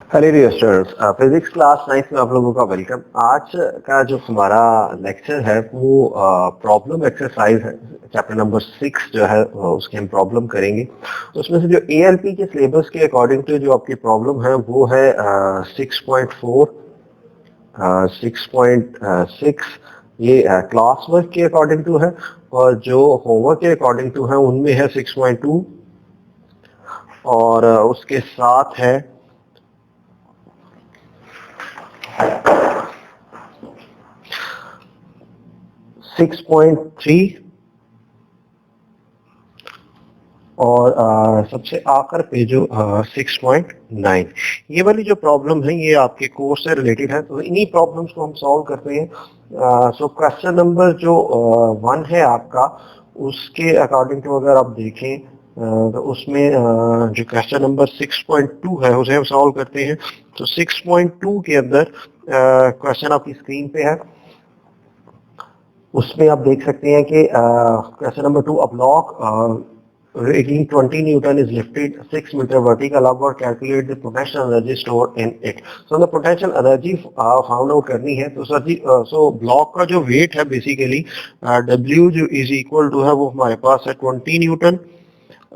Hello dear students, physics class 9 में आप लोगों का वेलकम। आज का जो हमारा लेक्चर है वो प्रॉब्लम एक्सरसाइज है। चैप्टर नंबर 6 जो है उसके हम प्रॉब्लम करेंगे। तो उसमें से जो एएलपी के सिलेबस के अकॉर्डिंग टू जो आपकी प्रॉब्लम है वो है 6.4, 6.6 ये क्लास वर्क के अकॉर्डिंग टू है, और जो होमवर्क के अकॉर्डिंग टू है उनमें है 6.2, और उसके साथ है 6.3, और सबसे आखिर पे जो 6.9। ये वाली जो प्रॉब्लम है ये आपके कोर्स से रिलेटेड है, तो इन्हीं प्रॉब्लम्स को हम सॉल्व करते हैं। सो क्वेश्चन नंबर जो 1 है आपका, उसके अकॉर्डिंग टू अगर आप देखें तो उसमें जो क्वेश्चन नंबर 6.2 है उसे हम सॉल्व करते हैं। तो 6.2 के अंदर क्वेश्चन आपकी स्क्रीन पे है। उसमें आप देख सकते हैं कि question number 2, a block weighing 20 Newton is lifted 6 meter vertical upward, calculate the potential energy stored in it. So the potential energy found out करनी है। तो सर जी सो ब्लॉक का जो वेट है बेसिकली W जो इज इक्वल टू है वो हमारे पास है 20 न्यूटन।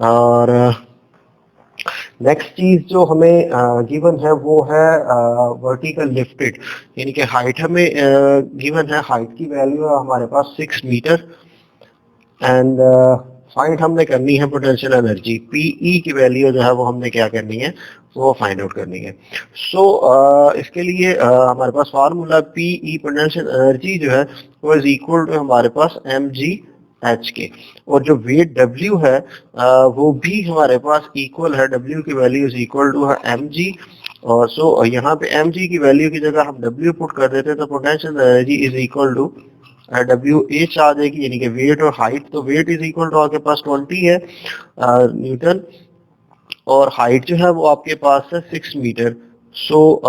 और नेक्स्ट चीज जो हमें गिवन है वो है वर्टिकल लिफ्टेड, यानी कि हाइट हमें गिवन है। हाइट की वैल्यू है हमारे पास 6 मीटर, एंड फाइंड हमने करनी है पोटेंशियल एनर्जी। पीई की वैल्यू जो है वो हमने क्या करनी है, वो फाइंड आउट करनी है। सो इसके लिए हमारे पास फार्मूला पीई पोटेंशियल एनर्जी जो है वो इज इक्वल टू हमारे पास एम जी एच के, और जो वेट डब्ल्यू है वो भी हमारे पास इक्वल है। डब्ल्यू की वैल्यू इज इक्वल टू है एम जी, और सो यहाँ पे एम जी की वैल्यू की जगह हम डब्ल्यू पुट कर देते हैं, तो potential energy is equal to W H आ जाएगी, यानी कि वेट और हाइट। तो वेट इज इक्वल टू आपके पास 20 है न्यूटन, और हाइट जो है वो आपके पास है 6 मीटर। सो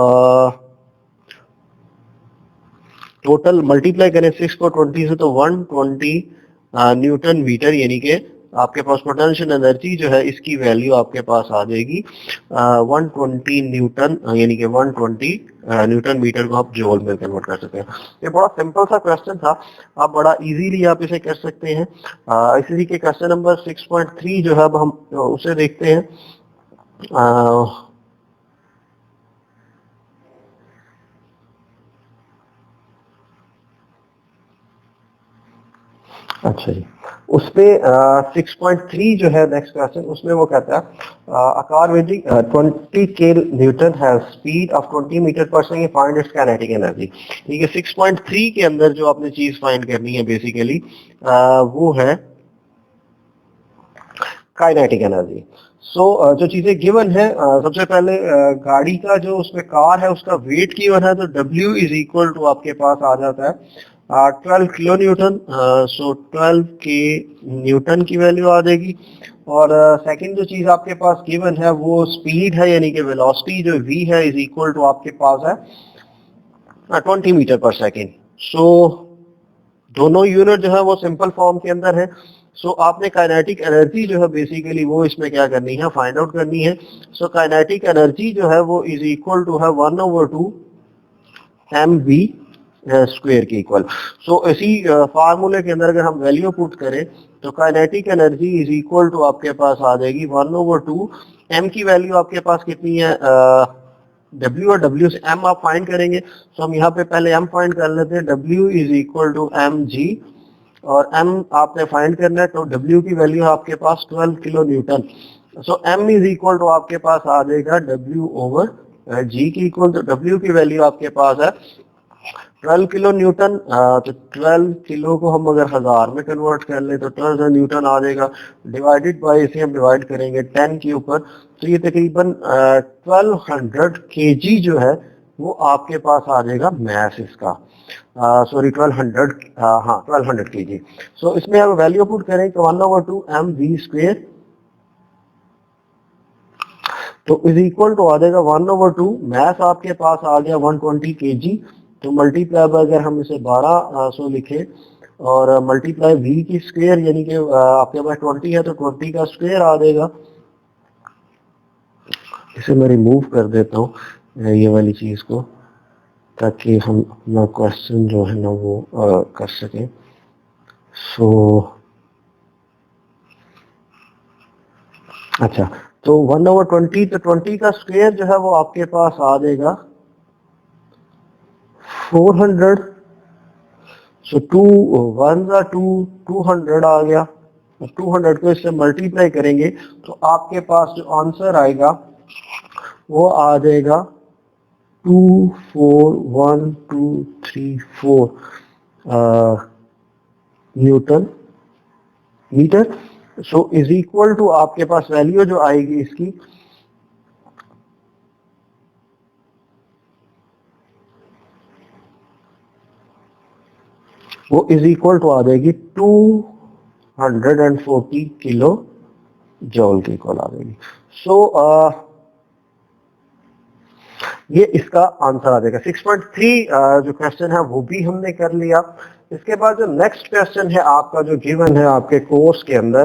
टोटल मल्टीप्लाई करें 6 को 20 से तो 120 न्यूटन मीटर, यानी कि आपके पास पोटेंशियल एनर्जी जो है इसकी वैल्यू आपके पास आ जाएगी 120 न्यूटन, यानी कि 120 न्यूटन मीटर को आप जूल में कन्वर्ट कर सकते हैं। ये बड़ा सिंपल सा क्वेश्चन था, आप बड़ा इजीली आप इसे कर सकते हैं। इसी के क्वेश्चन नंबर 6.3 जो है अब हम उसे देखते हैं। अच्छा जी, उसपे 6.3 जो है नेक्स्ट क्वेश्चन, उसमें वो कहता है a car weighing 20 kN has speed of 20 metre per second, find it's kinetic energy. ठीक है, 6.3 के अंदर जो आपने चीज फाइंड करनी है बेसिकली वो है काइनेटिक एनर्जी। सो जो चीजें गिवन है, सबसे पहले गाड़ी का जो उसमें कार है उसका वेट गिवन है, तो W इज इक्वल टू आपके पास आ जाता है 12 किलो न्यूटन। सो 12 के न्यूटन की वैल्यू आ जाएगी। और सेकंड जो चीज आपके पास गिवन है वो स्पीड है, यानी कि वेलोसिटी जो V है इज इक्वल टू आपके पास है 20 मीटर पर सेकंड। सो दोनों यूनिट जो है वो सिंपल फॉर्म के अंदर है। सो आपने काइनेटिक एनर्जी जो है बेसिकली वो इसमें क्या करनी है, फाइंड आउट करनी है। सो काइनेटिक एनर्जी जो है वो इज इक्वल टू है 1/2 mv स्क्वायर के इक्वल। सो इसी फार्मूले के अंदर अगर हम वैल्यू पुट करें तो kinetic energy is equal to आपके पास आ जाएगी 1/2। m की वैल्यू आपके पास कितनी है, W, और W से M आप फाइंड करेंगे। तो हम यहाँ पे पहले M फाइंड कर लेते हैं। W is equal to M G, और M आपने फाइंड करना है, तो W की वैल्यू है आपके पास 12 kilo newton. So M is equal to आपके पास आ जाएगा W ओवर G की इक्वल। तो W की वैल्यू आपके पास है 12 किलो न्यूटन। तो 12 किलो को हम अगर हजार में कन्वर्ट कर ले तो 12 न्यूटन आ जाएगा, डिवाइडेड बाय इसे हम डिवाइड करेंगे 10 के ऊपर, तो ये तकरीबन 1200 केजी जो है वो आपके पास आ जाएगा मैस इसका। सॉरी 1200, हाँ 1200 केजी। सो इसमें हम वैल्यू पुट करें तो 1/2 mv स्क्वायर, तो इज इक्वल टू आ जाएगा 1/2 मैस आपके पास आ गया 120 केजी। तो मल्टीप्लाई बाय अगर हम इसे 1200 लिखे और मल्टीप्लाई v की स्क्वायर, यानी कि आपके पास 20 है तो 20 का स्क्वायर आ जाएगा। इसे मैं रिमूव कर देता हूँ, ये वाली चीज को, ताकि हम अपना क्वेश्चन जो है ना वो कर सकें। सो अच्छा, तो 1/20, तो 20 का स्क्वायर जो है वो आपके पास आ जाएगा 400। सो 2 1 2 200 आ गया। 200 को इससे मल्टीप्लाई करेंगे तो आपके पास जो आंसर आएगा वो आ जाएगा 241,234 newton metre. So is equal to आपके पास वैल्यू जो आएगी इसकी वो इज इक्वल टू आ जाएगी 240 किलो जॉल की इक्वल आ जाएगी। सो ये इसका आंसर आ जाएगा। 6.3 जो क्वेश्चन है वो भी हमने कर लिया। इसके बाद जो नेक्स्ट क्वेश्चन है आपका जो गिवन है आपके कोर्स के अंदर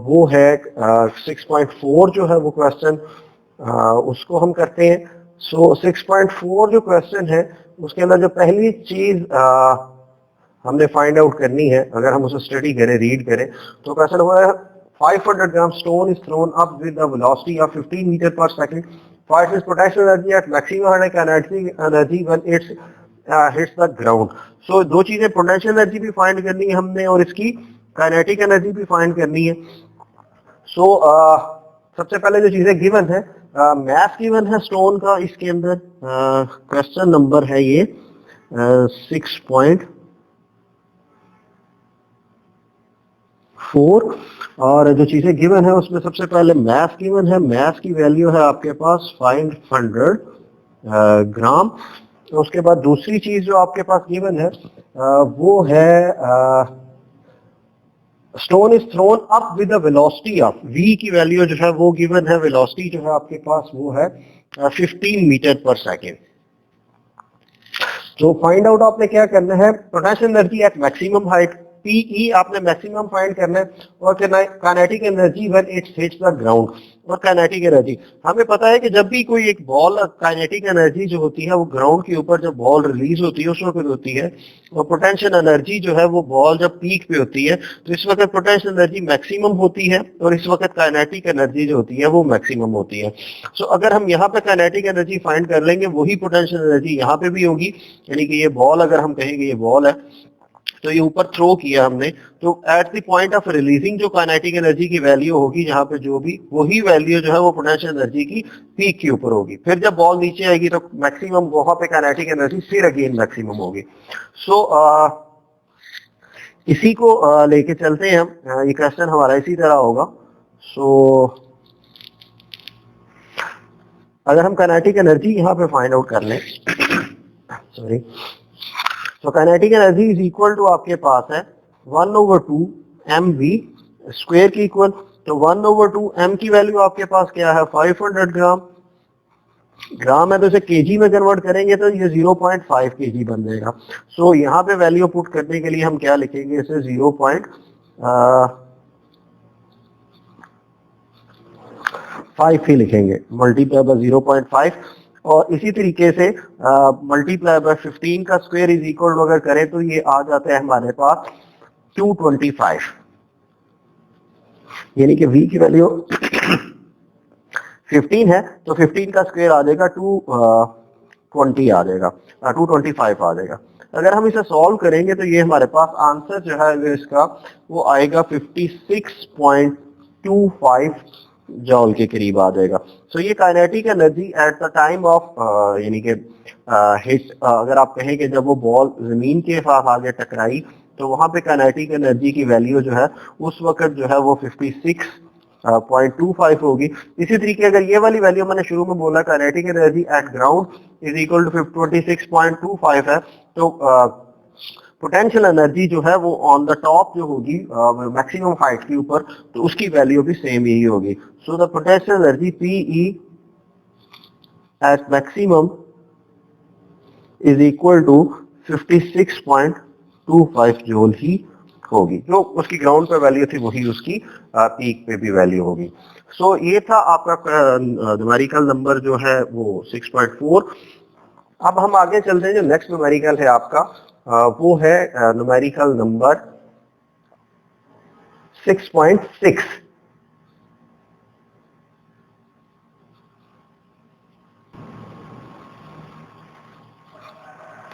वो है 6.4 जो है वो क्वेश्चन, उसको हम करते हैं। सो 6.4 जो क्वेश्चन है उसके अंदर जो पहली चीज हमने फाइंड आउट करनी है, अगर हम उसे स्टडी करें, रीड करें, तो क्वेश्चन हुआ है 500 gram stone is thrown up with the velocity of 15 metre per second, find its potential energy at maximum kinetic energy when its hits the ground. So दो चीजें, पोटेंशियल एनर्जी भी find करनी है हमने और इसकी काइनेटिक एनर्जी भी find करनी है। सो सबसे पहले जो चीजें गिवन है, मैथ गिवन है स्टोन का, इसके अंदर क्वेश्चन नंबर है ये 6.4 और जो चीजें गिवन है उसमें सबसे पहले मैथ गिवन है। मैथ की वैल्यू है आपके पास 500 ग्राम। तो उसके बाद दूसरी चीज जो आपके पास गिवन है वो है stone is thrown up with the velocity of, V की वैल्यू जो है वो गिवन है, वेलोसिटी जो है आपके पास वो है 15 मीटर पर सेकेंड। तो फाइंड आउट आपने क्या करना है, potential energy at maximum height, PE आपने मैक्सिमम फाइंड करना है, और kinetic energy when it hits the ground. और काइनेटिक एनर्जी हमें पता है कि जब भी कोई एक बॉल, काइनेटिक एनर्जी जो होती है वो ग्राउंड के ऊपर जब बॉल रिलीज होती है उस वक्त होती है, और पोटेंशियल एनर्जी जो है वो बॉल जब पीक पे होती है तो इस वक्त पोटेंशियल एनर्जी मैक्सिमम होती है और इस वक्त काइनेटिक एनर्जी जो होती है वो मैक्सिमम होती है। सो अगर हम यहाँ पे काइनेटिक एनर्जी फाइंड कर लेंगे वही पोटेंशियल एनर्जी यहाँ पे भी होगी, यानी कि ये बॉल, अगर हम कहेंगे ये बॉल है तो ये ऊपर थ्रो किया हमने, तो at the point of releasing जो काइनेटिक एनर्जी की वैल्यू होगी यहाँ पे जो भी, वही वैल्यू जो है वो पोटेंशियल एनर्जी की पीक के ऊपर होगी। फिर जब बॉल नीचे आएगी तो मैक्सिमम वहां पे काइनेटिक एनर्जी फिर अगेन मैक्सिमम होगी। सो इसी को लेके चलते हैं हम, ये क्वेश्चन हमारा इसी तरह होगा। सो अगर हम काइनेटिक एनर्जी यहाँ पे फाइंड आउट कर लें सॉरी, तो kinetic energy is equal to आपके पास है 1/2 mv स्क्वायर की इक्वल। तो 1/2 m की वैल्यू आपके पास क्या है 500 ग्राम, ग्राम है तो इसे केजी में कन्वर्ट करेंगे तो ये 0.5 केजी बन जाएगा। सो यहाँ पे वैल्यू पुट करने के लिए हम क्या लिखेंगे, इसे 0.5 ही लिखेंगे, मल्टीप्लाई बाय 0.5। और इसी तरीके से मल्टीप्लाई बाय 15 का स्क्वायर इज इक्वल अगर करें तो ये आ जाता है हमारे पास 225, यानी कि v की वैल्यू 15 है तो 15 का स्क्वायर आ जाएगा 220 आ जाएगा, 225 आ जाएगा। अगर हम इसे सॉल्व करेंगे तो ये हमारे पास आंसर जो है इसका वो आएगा 56.25 जॉल के करीब आ जाएगा। सो ये kinetic energy at the time of, यानी कि हिट, अगर आप कहें कि जब वो बॉल जमीन के साथ आगे टकराई तो वहां पे काइनेटिक एनर्जी की वैल्यू जो है उस वक्त जो है वो 56.25 होगी। इसी तरीके अगर ये वाली वैल्यू मैंने शुरू में बोला kinetic energy at ground is equal to 26.25 है, तो पोटेंशियल एनर्जी जो है वो ऑन द टॉप जो होगी मैक्सिमम हाइट के ऊपर, तो उसकी वैल्यू भी सेम यही होगी। So the potential energy PE at maximum is equal to 56.25 joule ही होगी, जो उसकी ग्राउंड पे वैल्यू थी वही उसकी पीक पे भी वैल्यू होगी। सो ये था आपका न्यूमेरिकल नंबर जो है वो 6.4। अब हम आगे चलते हैं, जो नेक्स्ट न्यूमेरिकल है आपका वो है न्यूमेरिकल नंबर 6.6।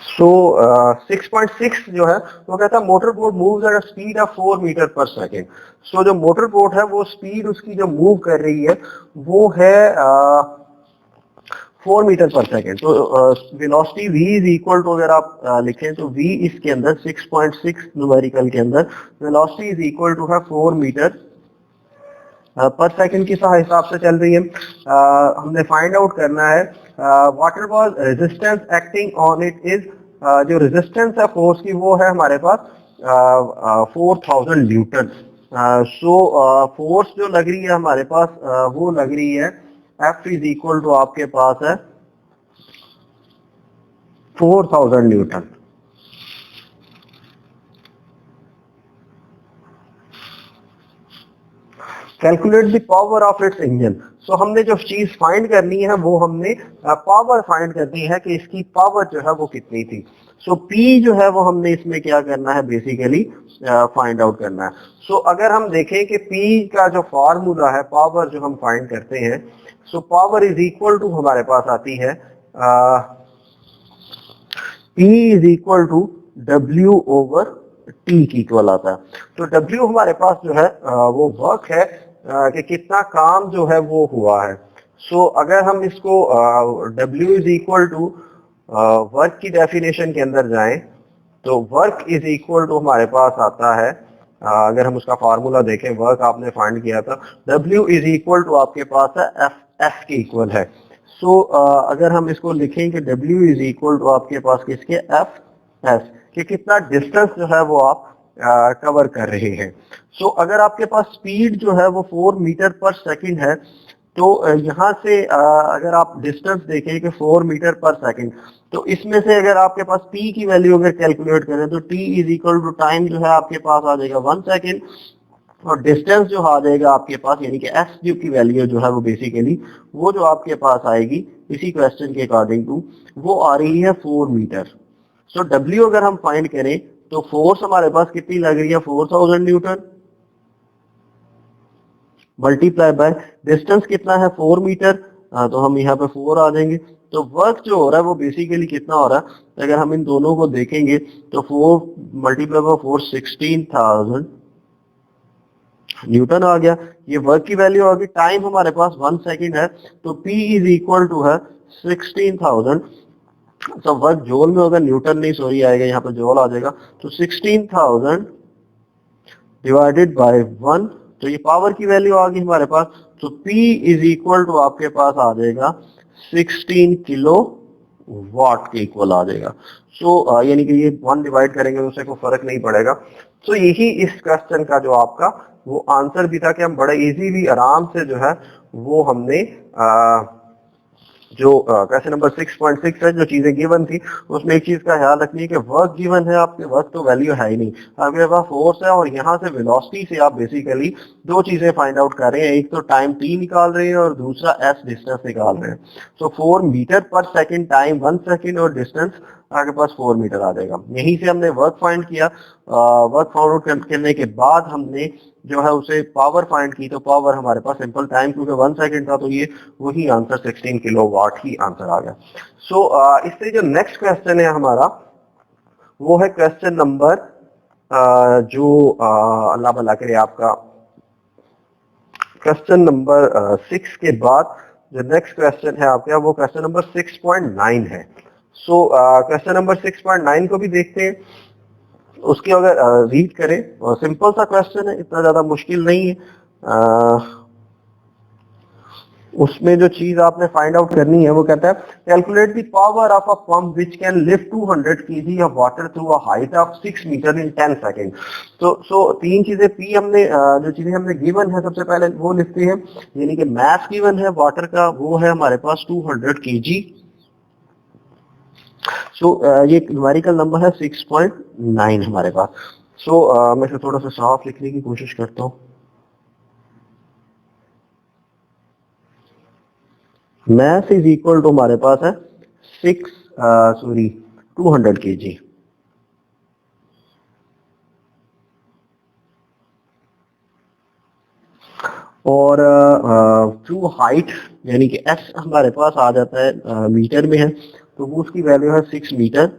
सो 6.6 जो है वो कहता है motor boat moves at a speed of 4 metre पर सेकेंड। सो जो मोटर बोट है वो स्पीड उसकी जो मूव कर रही है वो है 4 मीटर पर सेकेंड। तो velocity v is equal to, अगर आप लिखें तो v इसके अंदर 6.6 न्यूमेरिकल के अंदर वेलोसिटी इज इक्वल टू है 4 मीटर पर सेकंड के हिसाब से चल रही है। हमने फाइंड आउट करना है water was resistance acting on it is, जो रेजिस्टेंस है फोर्स की वो है हमारे पास 4000 न्यूटन। सो फोर्स जो लग रही है हमारे पास वो लग रही है F इज इक्वल टू आपके पास है 4000 newton. Calculate the power of its engine. So हमने जो चीज फाइंड करनी है वो हमने पावर फाइंड करनी है कि इसकी पावर जो है वो कितनी थी। सो P जो है वो हमने इसमें क्या करना है, बेसिकली फाइंड आउट करना है। सो अगर हम देखें कि P का जो फॉर्मूला है पावर जो हम फाइंड करते हैं, so power is equal to हमारे पास आती है P is equal to W over T की इक्वल आता है। तो W हमारे पास जो है वो वर्क है कि कितना काम जो है वो हुआ है। सो अगर हम इसको W is equal to work की डेफिनेशन के अंदर जाएं तो वर्क इज इक्वल टू हमारे पास आता है, अगर हम उसका फार्मूला देखें, वर्क आपने फाइंड किया था, W इज इक्वल टू आपके पास है F के इक्वल है। सो अगर हम इसको लिखें कि W इज इक्वल टू आपके पास किसके, F कि कितना डिस्टेंस जो है वो आप कवर कर रहे हैं। सो अगर आपके पास स्पीड जो है वो 4 मीटर पर सेकंड है, तो यहाँ से अगर आप डिस्टेंस देखें कि 4 मीटर पर सेकंड, तो इसमें से अगर आपके पास T की वैल्यू अगर कैलकुलेट करें तो T is equal to time जो है आपके पास आ जाएगा 1 सेकंड, और डिस्टेंस जो आ जाएगा आपके पास यानी कि एस जो की वैल्यू जो है वो बेसिकली वो जो आपके पास आएगी इसी क्वेश्चन के अकॉर्डिंग टू वो आ रही है 4 मीटर। सो W अगर हम फाइंड करें तो फोर्स हमारे पास कितनी लग रही है, 4000 न्यूटन मल्टीप्लाई बाय डिस्टेंस कितना है 4 मीटर, तो हम यहाँ पे 4 आ जाएंगे। तो वर्क जो हो रहा है वो बेसिकली कितना हो रहा है, अगर हम इन दोनों को देखेंगे तो 4 मल्टीप्लाई बाय 4 16,000 न्यूटन आ गया। ये वर्क की वैल्यू आ गई। टाइम हमारे पास 1 सेकंड है, तो P इज इक्वल टू है 16,000। तो वर्क जूल में होगा, न्यूटन नहीं सॉरी आएगा यहाँ पर जूल आ जाएगा। तो 16,000 डिवाइडेड बाय 1, तो ये पावर की वैल्यू आ गई हमारे पास। तो P इज इक्वल टू आपके पास आ जाएगा 16 किलो वाट के इक्वल आ जाएगा। सो यानी कि ये 1 डिवाइड करेंगे तो उससे कोई फर्क नहीं पड़ेगा। तो यही इस क्वेश्चन का जो आपका वो आंसर भी था कि हम बड़े इजीली आराम से जो है वो हमने जो क्वेश्चन नंबर 6.6 है जो चीजें गिवन थी उसमें एक चीज का ख्याल रखनी है कि वर्क गिवन है, आपके वर्क तो वैल्यू है ही नहीं, आपके पास फोर्स है और यहाँ से वेलोसिटी से आप बेसिकली दो चीजें फाइंड आउट कर रहे हैं, एक तो टाइम T निकाल रहे हैं और दूसरा S डिस्टेंस निकाल रहे हैं। सो 4 metre per second time 1 second और डिस्टेंस आपके पास 4 मीटर आ जाएगा। यहीं से हमने वर्क फाइंड किया। वर्क फाइंड आउट करने के बाद हमने जो है उसे पावर फाइंड की, तो पावर हमारे पास सिंपल टाइम क्योंकि 1 सेकंड था तो ये वही आंसर 16 किलो वाट ही आंसर आ गया। सो इससे जो नेक्स्ट क्वेश्चन है हमारा वो है क्वेश्चन नंबर जो अल्लाह भला करे आपका क्वेश्चन नंबर 6 के बाद जो नेक्स्ट क्वेश्चन है आपका वो क्वेश्चन नंबर 6.9 है। सो क्वेश्चन नंबर 6.9 को भी देखते हैं, उसके अगर रीड करें, सिंपल सा क्वेश्चन है, इतना ज्यादा मुश्किल नहीं है। उसमें जो चीज आपने फाइंड आउट करनी है वो कहता है calculate the power of a pump which can lift 200 kg of water through a height of 6 metre in 10 second. तो तीन चीजें पी हमने जो चीजें हमने गिवन है सबसे पहले वो लिखते हैं, यानी कि मास गिवन है वाटर का वो है हमारे पास 200 kg। सो ये न्यूमेरिकल नंबर है 6.9 हमारे पास। मैं इसे थोड़ा सा साफ लिखने की कोशिश करता हूँ। mass इज इक्वल टू हमारे पास है 200 kg। और ट्रू हाइट यानी कि एस हमारे पास आ जाता है मीटर में है, तो वो उसकी वैल्यू है 6 मीटर।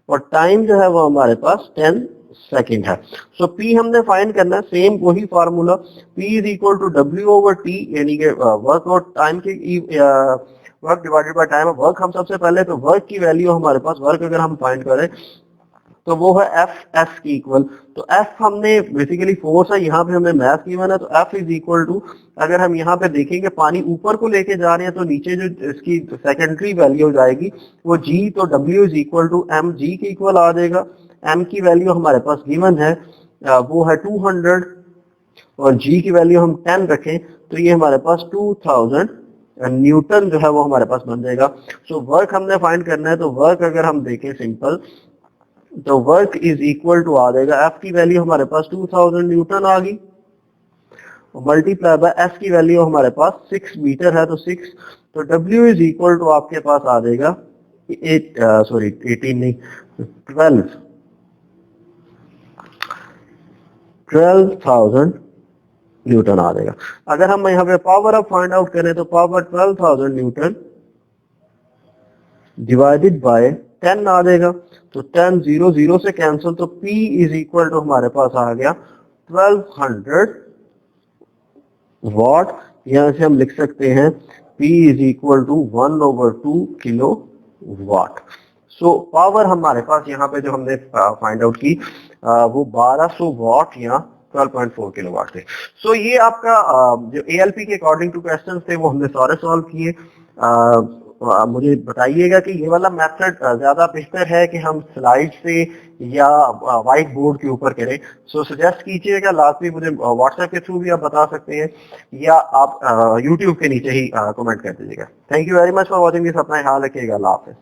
और टाइम जो है वो हमारे पास 10 सेकेंड है। सो P हमने फाइंड करना है, सेम वही formula, P is equal to W over T, यानी कि वर्क और टाइम के work divided by time. Work हम सबसे पहले तो वर्क की वैल्यू हमारे पास, वर्क अगर हम फाइंड करें तो वो है एफ एस की इक्वल। तो एफ हमने बेसिकली फोर्स है, यहाँ पे हमें मैथ गिवन है, तो एफ इज इक्वल टू, अगर हम यहाँ पे देखेंगे पानी ऊपर को लेके जा रहे हैं तो नीचे जो इसकी सेकेंडरी वैल्यू हो जाएगी वो जी, तो W is equal to M G के इक्वल आ जाएगा। एम की वैल्यू हमारे पास गिवन है वो है 200 और जी की वैल्यू हम 10 रखें तो ये हमारे पास 2000 न्यूटन जो है वो हमारे पास बन जाएगा। सो वर्क हमने फाइंड करना है, तो वर्क अगर हम देखें सिंपल, तो वर्क इज इक्वल टू आ जाएगा, एफ की वैल्यू हमारे पास 2000 न्यूटन आ गई, मल्टीप्लाई बाय एस की वैल्यू हमारे पास 6 मीटर है, तो 6, तो डब्ल्यू इज इक्वल टू आपके पास आ जाएगा 18 नहीं 12,000 न्यूटन आ जाएगा। अगर हम यहाँ पे पावर अब फाइंड आउट करें तो पावर 12,000 न्यूटन डिवाइडेड बाय 10 आ जाएगा, तो 10 0 0 से कैंसिल, तो P इज इक्वल टू हमारे पास आ गया 1200 वॉट। यहां से हम लिख सकते हैं P is equal to 1/2 kilo watt. So power हमारे पास यहाँ पे जो हमने फाइंड आउट की वो 1200 वॉट या 12.4 किलो वाट थे। सो ये आपका जो ALP के अकॉर्डिंग टू क्वेश्चन थे वो हमने सारे सॉल्व किए। मुझे बताइएगा कि ये वाला मेथड ज्यादा बेहतर है कि हम स्लाइड से या व्हाइट बोर्ड के ऊपर करें। सो सजेस्ट कीजिएगा, लास्ट में मुझे व्हाट्सएप के थ्रू भी आप बता सकते हैं या आप यूट्यूब के नीचे ही कमेंट कर दीजिएगा। Thank you very much for watching this, अपना ख्याल रखिएगा, अल्लाह हाफिज़।